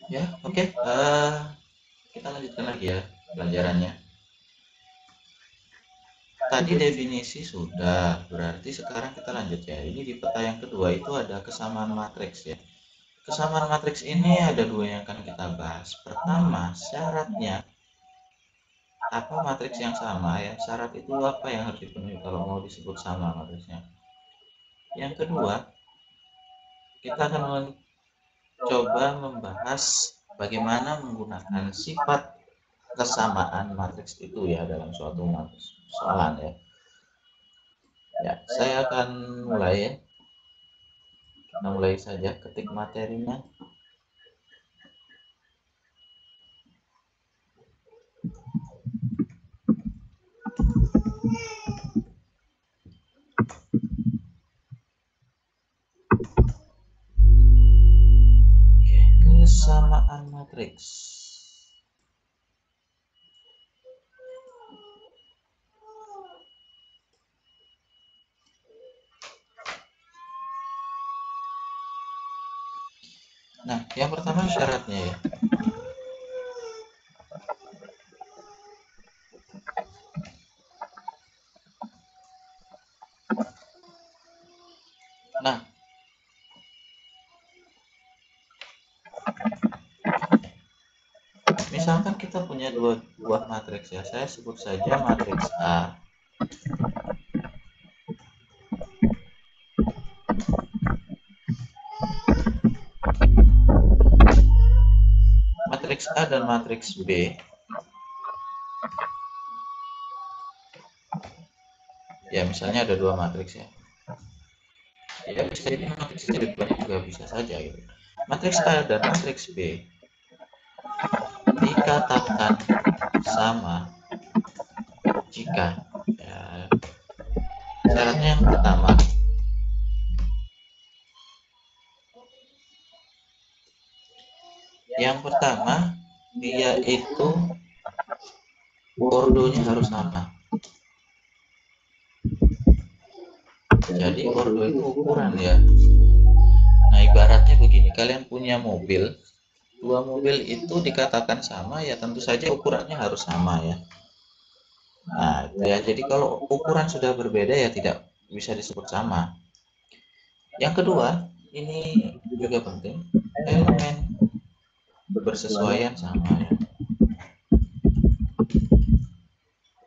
Ya, oke. Kita lanjutkan lagi ya pelajarannya. Tadi definisi sudah, berarti sekarang kita lanjut ya. Ini di peta yang kedua itu ada kesamaan matriks ya. Kesamaan matriks ini ada dua yang akan kita bahas. Pertama, syaratnya apa matriks yang sama ya. Syarat itu apa yang harus dipenuhi kalau mau disebut sama matriksnya. Yang kedua, kita akan mencoba membahas bagaimana menggunakan sifat kesamaan matriks itu ya dalam suatu soalan ya. Ya, saya akan mulai ya. Kita mulai saja ketik materinya. Oke, kesamaan matriks. Nah, yang pertama syaratnya ya. Nah, misalkan kita punya dua buah matriks ya. Saya sebut saja matriks A. Matriks A dan matriks B. Ya, misalnya ada dua matriks ya. Ya, bisa jadi matriks jadi banyak juga bisa saja gitu. Matriks A dan matriks B dikatakan sama jika ya, syaratnya yang pertama dia itu ordonya harus sama. Jadi ordo itu ukuran ya. Nah, ibaratnya begini, kalian punya mobil, dua mobil itu dikatakan sama ya, tentu saja ukurannya harus sama ya. Nah, ya, jadi kalau ukuran sudah berbeda ya tidak bisa disebut sama. Yang kedua, ini juga penting, elemen bersesuaian sama ya.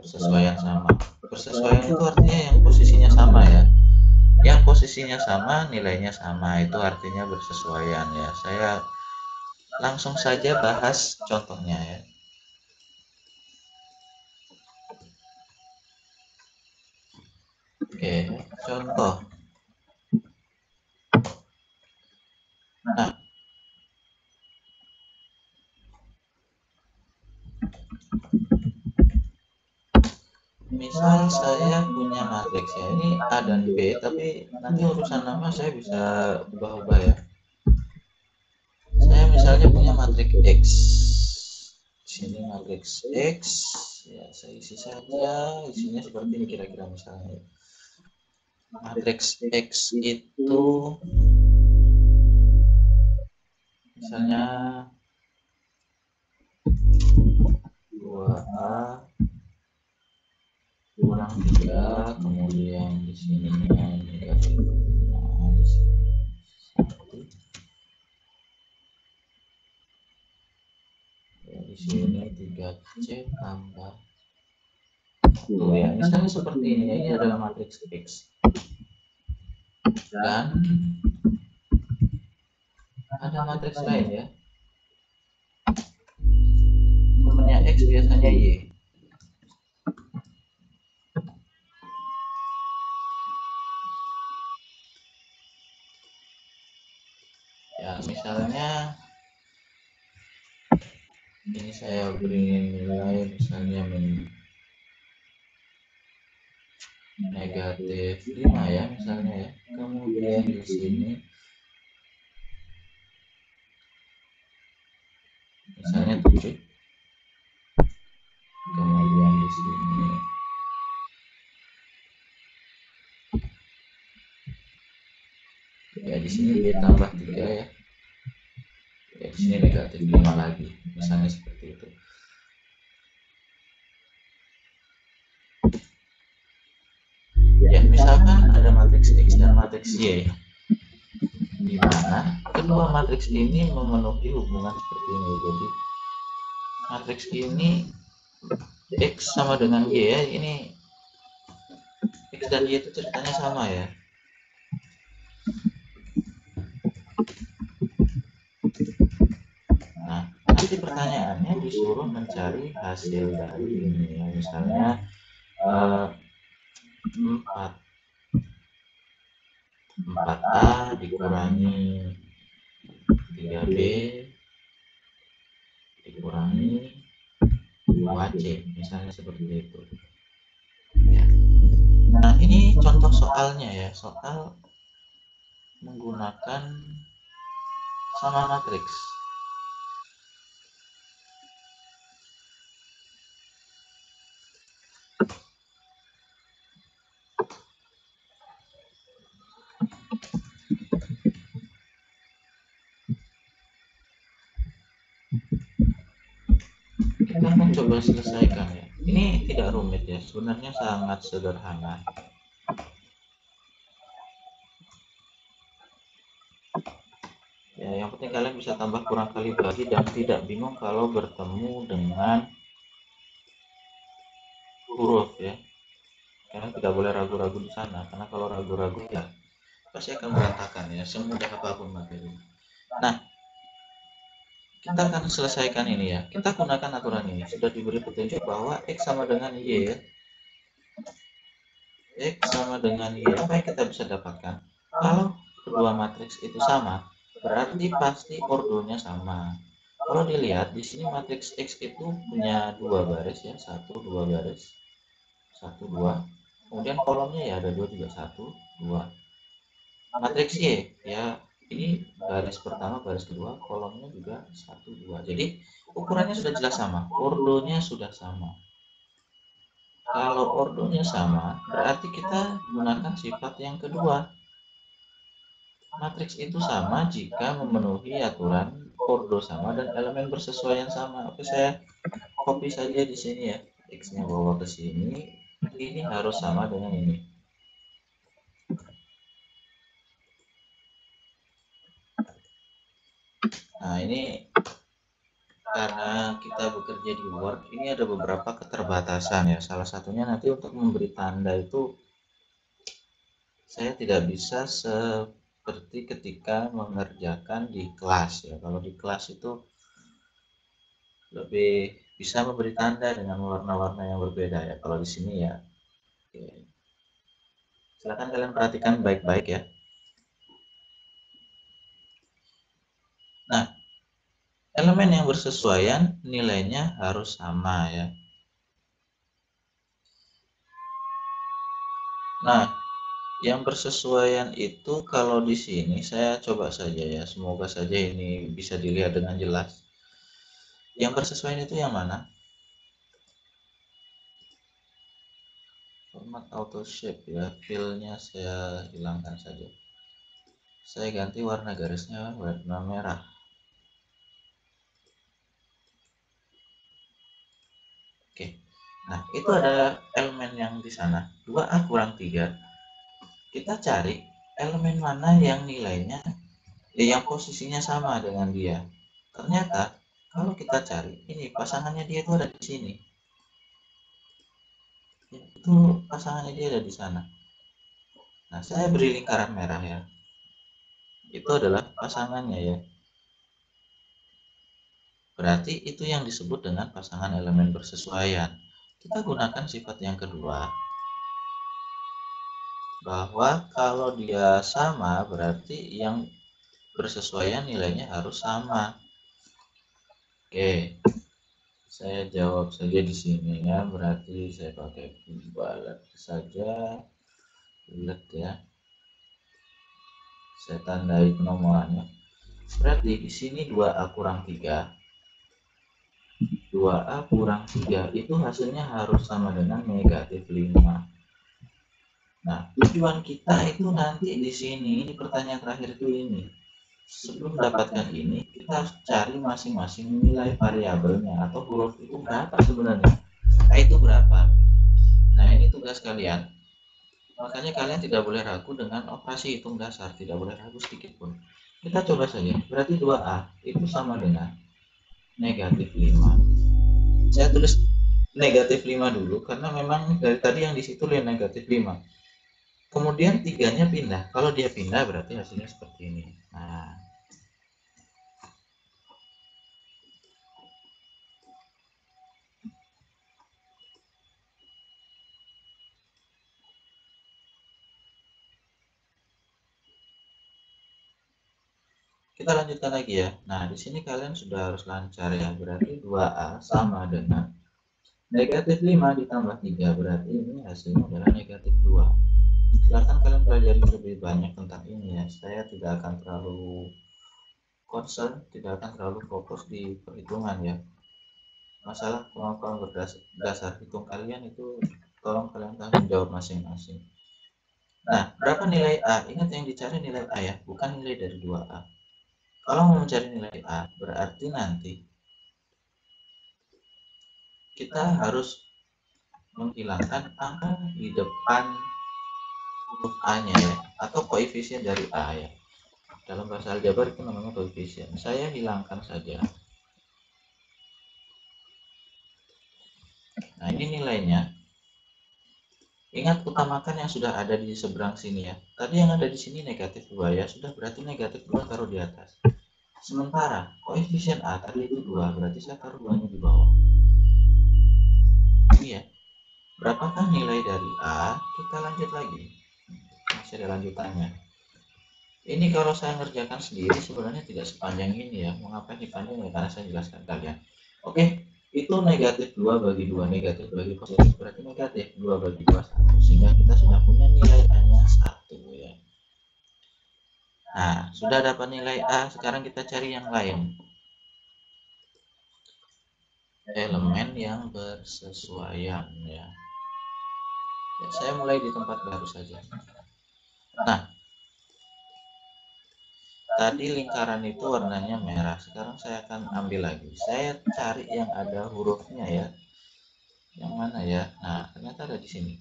Bersesuaian sama. Bersesuaian itu artinya yang posisinya sama ya. Yang posisinya sama, nilainya sama, itu artinya bersesuaian ya. Saya langsung saja bahas contohnya ya. Oke, contoh. Nah, misal saya punya matriks ya, ini A dan B, tapi nanti urusan nama saya bisa ubah-ubah ya. Saya misalnya punya matriks X. Di sini matriks X, ya saya isi saja, isinya seperti ini kira-kira misalnya. Matriks X itu misalnya 2A kurang 3, kemudian di sini negatif 5, di sini 1, ya di sini 3C tambah 1 ya, misalnya seperti ini ya. Ini adalah matriks X dan ada matriks lain ya, temennya X biasanya Y. Ya, misalnya ini saya beri nilai misalnya negatif 5 ya misalnya ya. Kemudian di sini misalnya 7. Kemudian di sini ya, di sini B tambah 3 ya. di sini negatif 5 lagi, misalnya seperti itu. Ya, misalkan ada matriks X dan matriks Y, di mana kedua matriks ini memenuhi hubungan seperti ini. Jadi matriks ini X sama dengan Y ya, ini X dan Y itu ceritanya sama ya. Nah, nanti pertanyaannya disuruh mencari hasil dari ini ya, misalnya 4A dikurangi 3B dikurangi 2C, misalnya seperti itu ya. Nah, ini contoh soalnya ya, soal menggunakan sama matriks. Kita akan coba selesaikan ya. Ini tidak rumit ya, sebenarnya sangat sederhana. Ya, yang penting kalian bisa tambah kurang kali bagi dan tidak bingung kalau bertemu dengan huruf ya. Kalian tidak boleh ragu-ragu di sana, karena kalau ragu-ragu ya pasti akan berantakan ya, semudah apapun materi. Nah, kita akan selesaikan ini ya. Kita gunakan aturan ini. Sudah diberi petunjuk bahwa X sama dengan Y ya. X sama dengan Y. Apa yang kita bisa dapatkan? Kalau kedua matriks itu sama, berarti pasti ordonya sama. Kalau dilihat di sini matriks X itu punya 2 baris ya, 1 2 baris. 1 2. Kemudian kolomnya ya ada 2 juga, 1 2. Matriks Y ya, ini baris pertama, baris kedua, kolomnya juga 1 2. Jadi ukurannya sudah jelas sama, ordonya sudah sama. Kalau ordonya sama, berarti kita gunakan sifat yang kedua. Matriks itu sama jika memenuhi aturan ordo sama dan elemen bersesuaian sama. Oke, saya copy saja di sini ya. X-nya bawa ke sini. Ini harus sama dengan ini. Nah, ini karena kita bekerja di Word, ini ada beberapa keterbatasan ya. Salah satunya nanti untuk memberi tanda itu saya tidak bisa seperti ketika mengerjakan di kelas ya. Kalau di kelas itu lebih bisa memberi tanda dengan warna-warna yang berbeda ya. Kalau di sini ya, oke. Silakan kalian perhatikan baik-baik ya. Nah, elemen yang bersesuaian nilainya harus sama ya. Nah, yang bersesuaian itu kalau di sini saya coba saja ya, semoga saja ini bisa dilihat dengan jelas. Yang bersesuaian itu yang mana? Format auto shape ya, fill-nya saya hilangkan saja. Saya ganti warna garisnya warna merah. Oke. Nah, itu ada elemen yang di sana, 2A kurang 3. Kita cari elemen mana yang nilainya yang posisinya sama dengan dia. Ternyata kalau kita cari ini pasangannya dia itu ada di sini. Itu pasangannya dia ada di sana. Nah, saya beri lingkaran merah ya. Itu adalah pasangannya ya. Berarti itu yang disebut dengan pasangan elemen bersesuaian. Kita gunakan sifat yang kedua, bahwa kalau dia sama berarti yang bersesuaian nilainya harus sama. Oke, saya jawab saja di sini ya, berarti saya pakai bulat saja, bulat ya. Saya tandai penomorannya. Berarti di sini 2A kurang 3. 2A kurang 3 itu hasilnya harus sama dengan negatif 5. Nah, tujuan kita itu nanti di sini, ini pertanyaan terakhir itu ini. sebelum mendapatkan ini kita harus cari masing-masing nilai variabelnya atau huruf itu berapa sebenarnya. A itu berapa. Nah ini tugas kalian, makanya kalian tidak boleh ragu dengan operasi hitung dasar, tidak boleh ragu sedikit pun. Kita coba saja, berarti 2A itu sama dengan negatif 5. Saya tulis negatif 5 dulu karena memang dari tadi yang di situ lihat negatif 5. Kemudian 3-nya pindah. Kalau dia pindah berarti hasilnya seperti ini. Nah, kita lanjutkan lagi ya. Nah, di sini kalian sudah harus lancar ya. Berarti 2A sama dengan negatif 5 ditambah 3. Berarti ini hasilnya adalah negatif 2. Silahkan kalian pelajari lebih banyak tentang ini ya. Saya tidak akan terlalu concern, tidak akan terlalu fokus di perhitungan ya. Masalah kemampuan berdasar hitung kalian itu tolong kalian tanggung jawab masing-masing. Nah, berapa nilai A? Ingat yang dicari nilai A ya, bukan nilai dari 2A. Kalau mau mencari nilai A, berarti nanti kita harus menghilangkan angka di depan huruf A-nya ya, atau koefisien dari A ya. Dalam bahasa aljabar itu namanya koefisien. Saya hilangkan saja. Nah, ini nilainya. Ingat, utamakan yang sudah ada di seberang sini ya. Tadi yang ada di sini negatif 2 ya, sudah berarti negatif 2 taruh di atas. Sementara koefisien A tadi itu 2, berarti saya taruh 2-nya di bawah. Ini ya. Berapakah nilai dari A? Kita lanjut lagi. Masih ada lanjutannya. Ini kalau saya ngerjakan sendiri sebenarnya tidak sepanjang ini ya. Mengapa dipanjang ya? Karena saya jelaskan kalian. Oke, itu negatif 2 bagi 2, negatif bagi positif berarti negatif 2 bagi 2, 1. Sehingga kita sudah punya nilai A-nya 1 ya. Nah, sudah dapat nilai A, sekarang kita cari yang lain. Elemen yang bersesuaian ya. Saya mulai di tempat baru saja. Nah, tadi lingkaran itu warnanya merah. Sekarang saya akan ambil lagi. Saya cari yang ada hurufnya ya. Yang mana ya? Nah, ternyata ada di sini.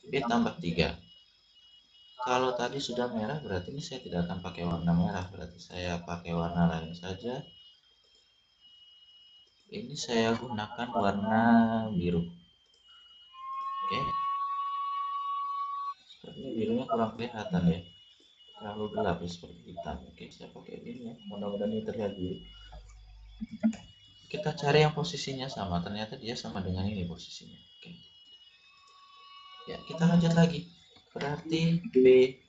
B tambah 3. Kalau tadi sudah merah, berarti ini saya tidak akan pakai warna merah. Berarti saya pakai warna lain saja. Ini saya gunakan warna biru. Oke. Sepertinya birunya kurang kelihatan ya. Terlalu gelap ya, seperti hitam. Oke, saya pakai ini ya. Mudah-mudahan ini terlihat biru. Kita cari yang posisinya sama. Ternyata dia sama dengan ini posisinya. Oke. Ya, kita lanjut lagi. Berarti B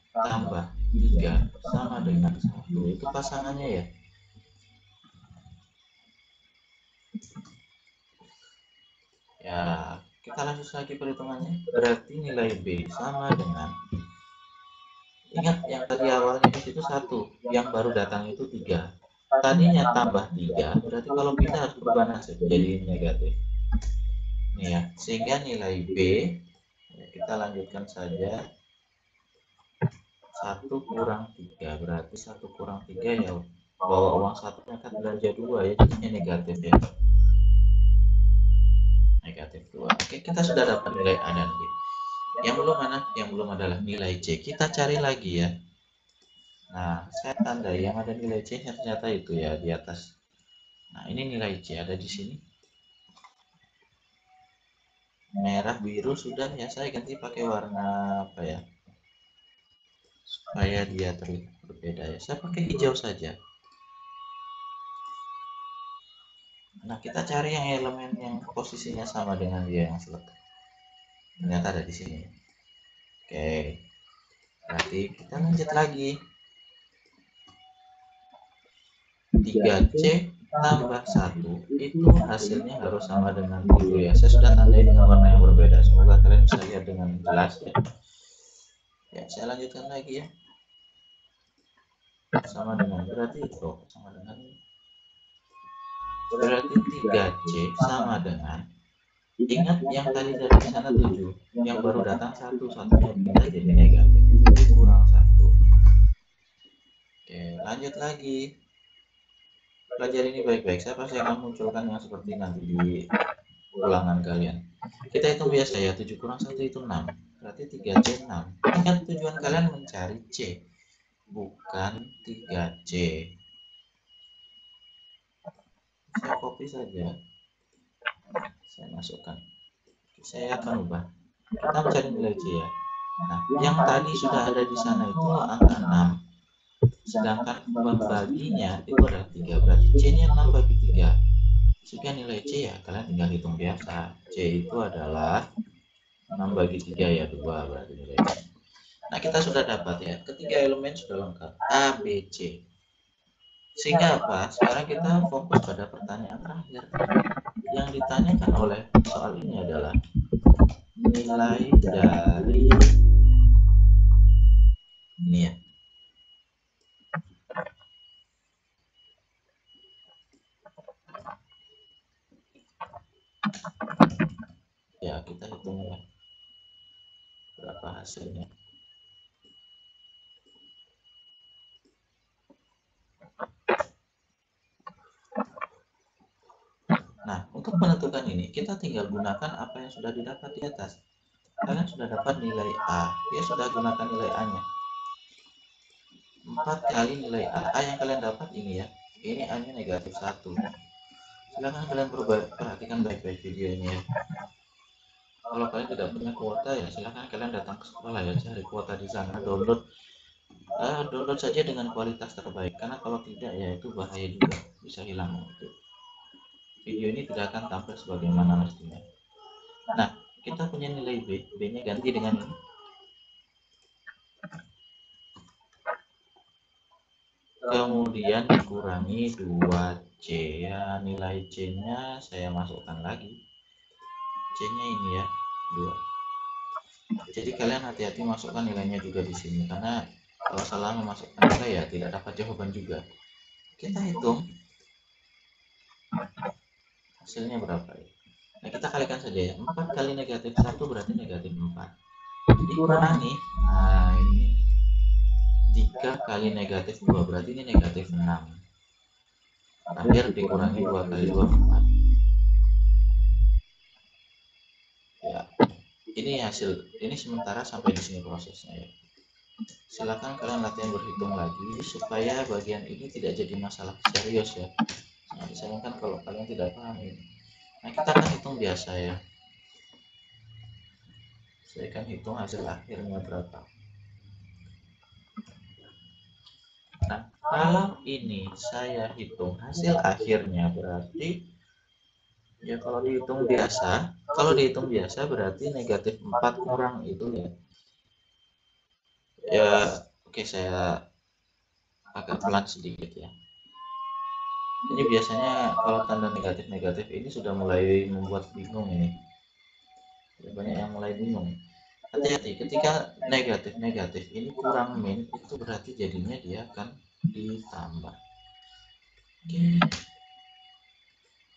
tambah 3 sama dengan 1. Itu pasangannya ya. Ya, kita lanjut lagi perhitungannya. Berarti nilai B sama dengan, ingat yang tadi awalnya di situ 1, yang baru datang itu 3. Tadinya tambah 3, berarti kalau kita harus berubah nasib jadi negatif. Nih ya, sehingga nilai B ya, kita lanjutkan saja. 1 kurang 3, berarti 1 kurang 3 ya, bawa uang 1 akan belanja 2 ya, jadinya negatif ya. Negatif 2. Oke, kita sudah dapat nilai A dan B. Yang belum mana? Yang belum adalah nilai C. Kita cari lagi ya. Nah, saya tandai yang ada nilai C nya ternyata itu ya di atas. Nah, ini nilai C ada di sini. Merah biru sudah ya, saya ganti pakai warna apa ya? Supaya dia terlihat berbeda ya. Saya pakai hijau saja. Nah, kita cari yang elemen yang posisinya sama dengan dia yang selesai. Ternyata ada di sini. Oke. Berarti kita lanjut lagi. 3C tambah 1 itu hasilnya harus sama dengan biru ya. Saya sudah tandai dengan warna yang berbeda. Semoga kalian bisa lihat dengan jelas ya. Ya, saya lanjutkan lagi ya. Sama dengan, berarti itu sama dengan, berarti 3C sama dengan, ingat yang tadi dari sana 7, yang baru datang 1, satunya pindah jadi negatif, jadi kurang 1. Oke, lanjut lagi. Pelajari ini baik-baik. Saya pasti akan munculkan yang seperti nanti di ulangan kalian. Kita hitung biasa ya, 7 kurang 1 itu 6. Berarti 3C 6. Ini kan tujuan kalian mencari C, bukan 3C. Saya copy saja. Saya masukkan. Saya akan ubah. Kita mencari nilai C ya. Nah, yang tadi sudah ada di sana itu angka 6. Sedangkan pembaginya itu adalah 3. Berarti C-nya 6 bagi 3. Sehingga nilai C ya kalian tinggal hitung biasa. C itu adalah 6 bagi 3 ya 2 berarti nilai C. Nah, kita sudah dapat ya. Ketiga elemen sudah lengkap. A, B, C. Sehingga apa? Sekarang kita fokus pada pertanyaan terakhir. Yang ditanyakan oleh soal ini adalah nilai dari ini ya. Ya, kita hitung ya. Berapa hasilnya. Nah, untuk menentukan ini, kita tinggal gunakan apa yang sudah didapat di atas. Kalian sudah dapat nilai A, ya sudah gunakan nilai A-nya. 4 kali nilai A. A yang kalian dapat ini ya. Ini A-nya negatif 1. Silahkan kalian perhatikan baik-baik video ini ya. Kalau kalian tidak punya kuota ya silahkan kalian datang ke sekolah ya, cari kuota di sana, download saja dengan kualitas terbaik, karena kalau tidak ya itu bahaya juga, bisa hilang itu. Video ini tidak akan tampil sebagaimana mestinya. Nah, kita punya nilai B, B-nya ganti dengan ini. Kemudian dikurangi 2C ya, nilai C-nya saya masukkan lagi. C-nya ini ya, 2. Jadi kalian hati-hati masukkan nilainya juga di sini, karena kalau salah memasukkan nilai ya tidak dapat jawaban juga. Kita hitung hasilnya berapa ya. Nah, kita kalikan saja ya. 4 kali negatif 1 berarti negatif 4. Dikurangi, nah ini 3 kali negatif 2 berarti ini negatif 6. Terakhir dikurangi 2 kali 2 4. Ya, ini hasil, ini sementara sampai di sini prosesnya ya. Silakan kalian latihan berhitung lagi supaya bagian ini tidak jadi masalah serius ya. Nah, disayangkan kalau kalian tidak paham ini. Nah, kita akan hitung biasa ya. Saya akan hitung hasil akhirnya berapa. Nah, kalau ini saya hitung hasil akhirnya berarti ya kalau dihitung biasa berarti negatif 4 kurang itu ya. Ya, oke, saya agak pelan sedikit ya. Ini biasanya kalau tanda negatif-negatif ini sudah mulai membuat bingung ini. Banyak yang mulai bingung. Hati-hati, ketika negatif-negatif ini kurang min, itu berarti jadinya dia akan ditambah. Oke.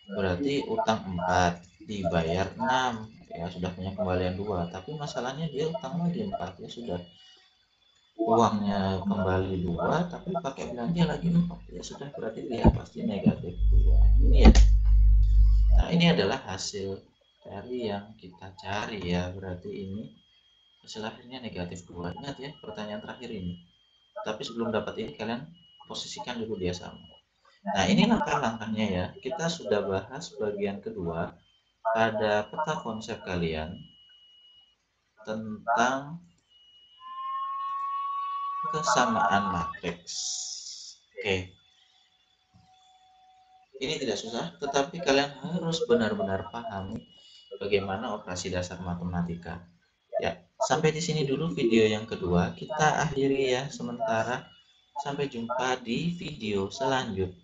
Berarti utang 4 dibayar 6, ya sudah punya kembalian 2, tapi masalahnya dia utang lagi 4, ya sudah uangnya kembali 2 tapi pakai belanja lagi 4, ya sudah berarti dia pasti negatif 2. Ini ya. Nah, ini adalah hasil dari yang kita cari ya, berarti ini hasil akhirnya negatif 2. Ingat ya pertanyaan terakhir ini. Tapi sebelum dapat ini kalian posisikan dulu dia sama. Nah, ini langkah-langkahnya ya. Kita sudah bahas bagian kedua pada peta konsep kalian tentang kesamaan matriks. Oke. Ini tidak susah, tetapi kalian harus benar-benar pahami bagaimana operasi dasar matematika. Ya, sampai di sini dulu video yang kedua. Kita akhiri ya sementara. Sampai jumpa di video selanjutnya.